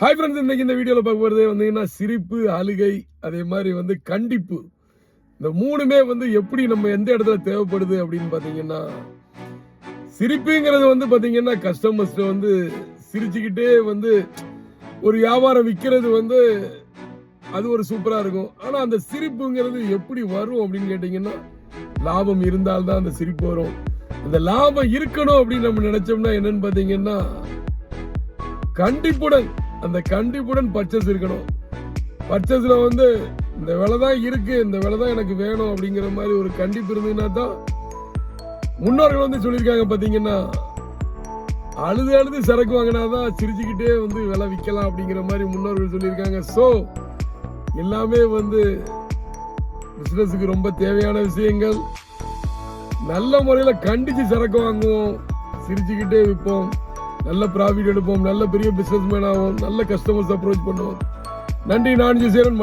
Hi friends, இன்னைக்கு இந்த வீடியோவில் பார்க்க போகிறது வந்தீங்கன்னா சிரிப்பு, அழுகை, அதே மாதிரி கண்டிப்பு. இந்த மூணுமே எப்படி நம்ம எந்த இடத்துல தேவைப்படுது அப்படின்னு பார்த்தீங்கன்னா, சிரிப்புங்கிறது பார்த்தீங்கன்னா கஸ்டமர்ஸ்ட சிரிச்சுக்கிட்டே ஒரு வியாபாரம் விற்கிறது அது ஒரு சூப்பராக இருக்கும். ஆனால் அந்த சிரிப்புங்கிறது எப்படி வரும் அப்படின்னு கேட்டிங்கன்னா, லாபம் இருந்தால்தான் அந்த சிரிப்பு வரும். அந்த லாபம் இருக்கணும் அப்படின்னு நம்ம நினைச்சோம்னா என்னன்னு பார்த்தீங்கன்னா, அந்த கண்டிப்புடன் பர்ச்சேஸ் இருக்கணும். பர்ச்சேஸ்ல இந்த விலை தான் இருக்கு, இந்த விலை தான் எனக்கு வேணும் அப்படிங்கிற மாதிரி ஒரு கண்டிப்பு இருந்ததுன்னா தான். முன்னோர்கள் சொல்லியிருக்காங்க பார்த்தீங்கன்னா, அழுது அழுது சரக்கு வாங்கினாதான் சிரிச்சுக்கிட்டே விலை விற்கலாம் அப்படிங்கிற மாதிரி முன்னோர்கள் சொல்லியிருக்காங்க. ஸோ எல்லாமே பிசினஸுக்கு ரொம்ப தேவையான விஷயங்கள். நல்ல முறையில் கண்டிச்சு சரக்கு வாங்குவோம், சிரிச்சுக்கிட்டே விற்போம், நல்ல ப்ராஃபிட் எடுப்போம், நல்ல பெரிய பிசினஸ் மேன் ஆகும், நல்ல கஸ்டமர்ஸ் அப்ரோச் பண்ணுவோம். நன்றி. நான் ஜெயசேகரன்.